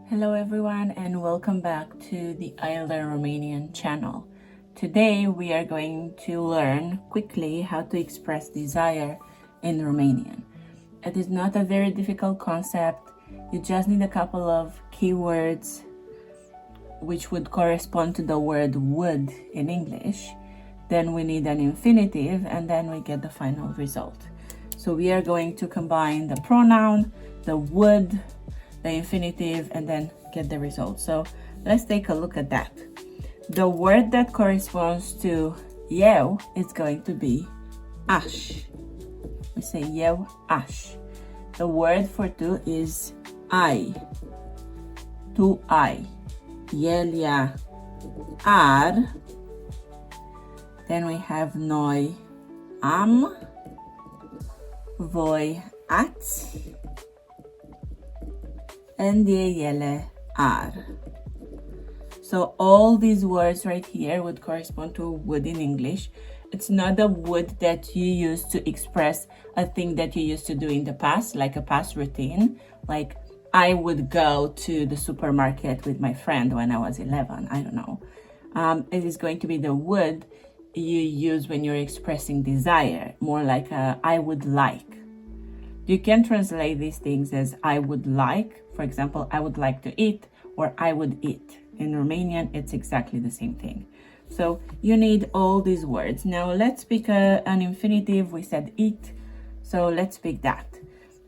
Hello everyone and welcome back to the I Learn Romanian channel. Today we are going to learn quickly how to express desire in Romanian. It is not a very difficult concept. You just need a couple of keywords which would correspond to the word would in English. Then we need an infinitive and then we get the final result. So we are going to combine the pronoun, the would, the infinitive, and then get the result. So let's take a look at that. The word that corresponds to eu is going to be aș. We say eu aș. The word for tu is ai. Tu ai. El, ea, ar. Then we have noi, am. Voi, ați. And ei, ele, ar. So all these words right here would correspond to would in English. It's not the would that you use to express a thing that you used to do in the past, like a past routine. Like I would go to the supermarket with my friend when I was 11. I don't know. It is going to be the would you use when you're expressing desire, more like a I would like. You can translate these things as I would like. For example, I would like to eat or I would eat. In Romanian, it's exactly the same thing. So you need all these words. Now let's pick an infinitive. We said eat. So let's pick that.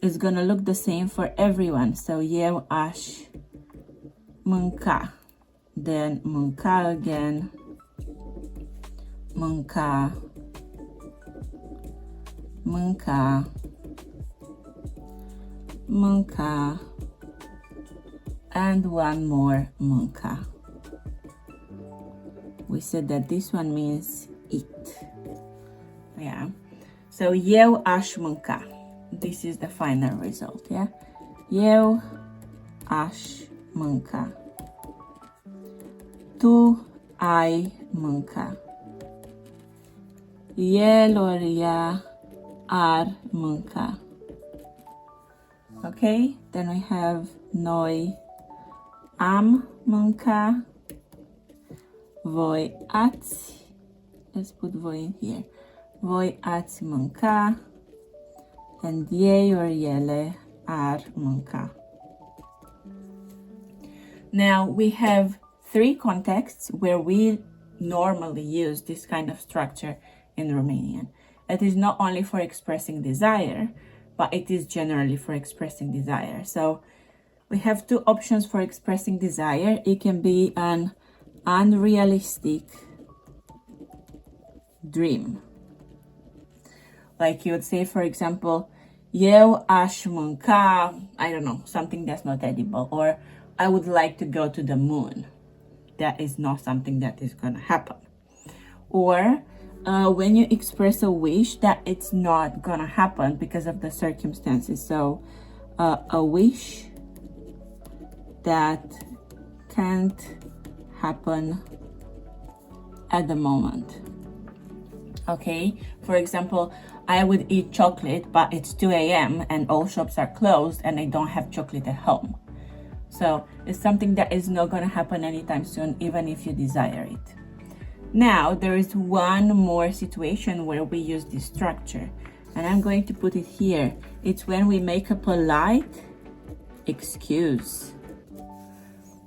It's going to look the same for everyone. So eu aș mânca. Then mânca again. Mânca. Mânca. Mânca, and one more mânca. We said that this one means eat. Yeah. So eu aș mânca. This is the final result. Yeah. Eu aș mânca. Tu ai mânca. El or ea ar mânca. Okay, then we have noi am mânca, voi ați, let's put voi in here, voi ați mânca, and ei or ele ar mânca. Now we have three contexts where we normally use this kind of structure in Romanian. It is not only for expressing desire, but it is generally for expressing desire. So we have two options for expressing desire. It can be an unrealistic dream. Like you would say, for example, eu aș mânca, I don't know, something that's not edible, or I would like to go to the moon. That is not something that is going to happen. Or when you express a wish that it's not gonna happen because of the circumstances. So a wish that can't happen at the moment. Okay, for example, I would eat chocolate, but it's 2 a.m. and all shops are closed and I don't have chocolate at home. So it's something that is not gonna happen anytime soon, even if you desire it. Now, there is one more situation where we use this structure, and I'm going to put it here. It's when we make a polite excuse.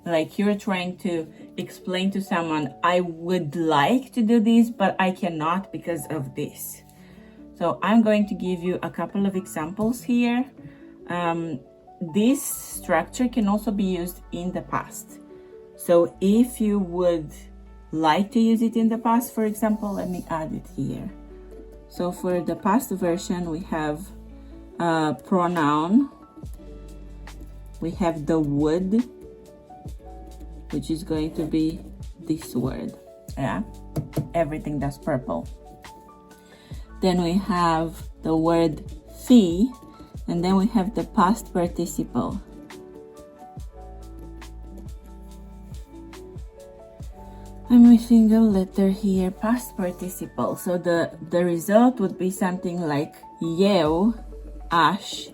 Like you're trying to explain to someone, I would like to do this, but I cannot because of this. So I'm going to give you a couple of examples here. This structure can also be used in the past. So if you would like to use it in the past, for example, let me add it here. So for the past version, we have pronoun, we have the would, which is going to be this word, yeah, everything that's purple. Then we have the word fi, and then we have the past participle. I'm missing a letter here, past participle. So the result would be something like eu aș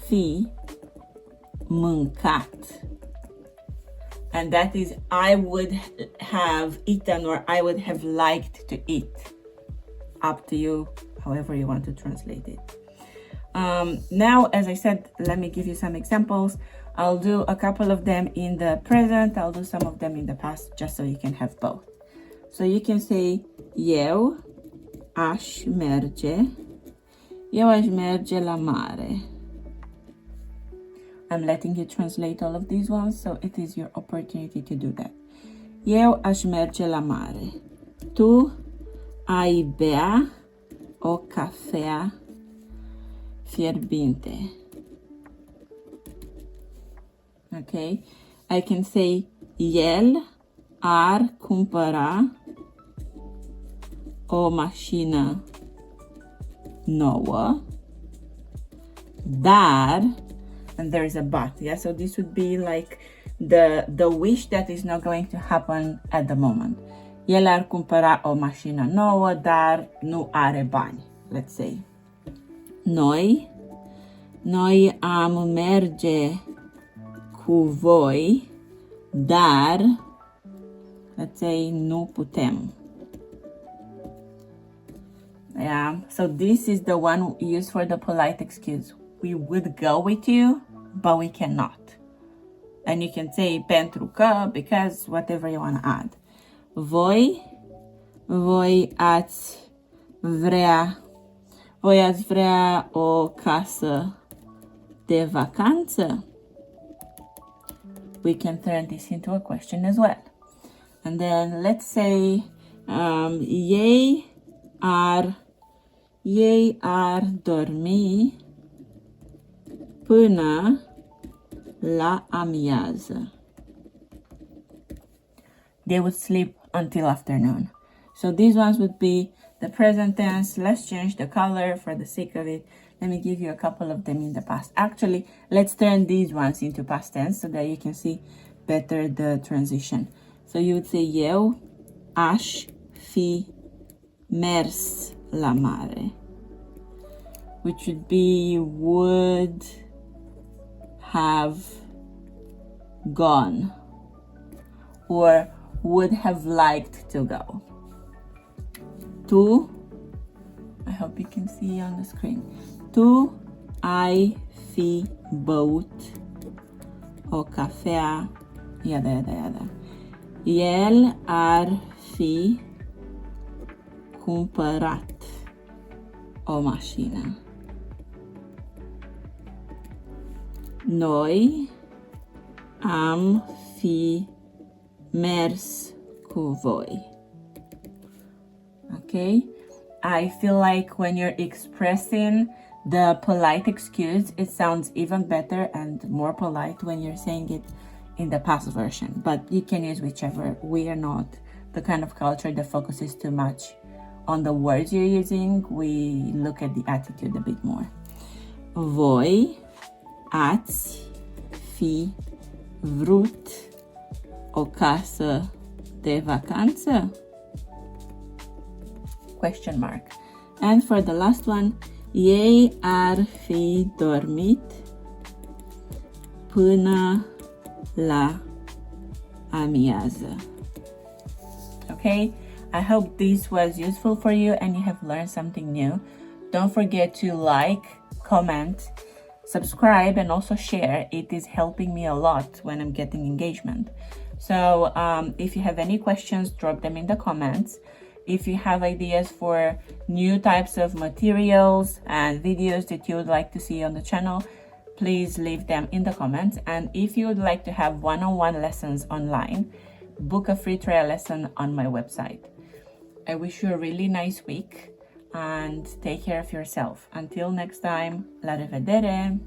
fi mâncat. And that is I would have eaten or I would have liked to eat. Up to you, however you want to translate it. Now, as I said, let me give you some examples. I'll do a couple of them in the present. I'll do some of them in the past, just so you can have both. So you can say, eu aș merge la mare. I'm letting you translate all of these ones, so it is your opportunity to do that. Eu aș merge la mare. Tu ai bea o cafea fierbinte. Okay, I can say el ar cumpăra o mașină nouă, dar, and there's a but, yeah, so this would be like the wish that is not going to happen at the moment. El ar cumpăra o mașină nouă, dar nu are bani, let's say. Noi am merge cu voi, dar, let's say, nu putem. Yeah, so this is the one used for the polite excuse. We would go with you, but we cannot. And you can say pentru că, because, whatever you want to add. Voi ați vrea o casă de vacanță? We can turn this into a question as well. And then let's say ei ar dormi până la amiază. They would sleep until afternoon. So these ones would be the present tense. Let's change the color for the sake of it. Let me give you a couple of them in the past. Actually, let's turn these ones into past tense so that you can see better the transition. So you would say eu aș fi mers la mare, which would be would have gone or would have liked to go. Tu, I hope you can see on the screen. Tu ai fi băut o cafea, yada. El ar fi cumpărat o mașină. Noi am fi mers cu voi. Okay? I feel like when you're expressing the polite excuse, it sounds even better and more polite when you're saying it in the past version. But you can use whichever. We are not the kind of culture that focuses too much on the words you're using. We look at the attitude a bit more. Voi ați fi vrut o casă de vacanță? Question mark. And for the last one, ei ar fi dormit până la amiază. Okay, I hope this was useful for you and you have learned something new. Don't forget to like, comment, subscribe, and also share. It is helping me a lot when I'm getting engagement. So if you have any questions, drop them in the comments. If you have ideas for new types of materials and videos that you would like to see on the channel, please leave them in the comments. And if you would like to have one-on-one lessons online, book a free trial lesson on my website. I wish you a really nice week and take care of yourself. Until next time, la revedere!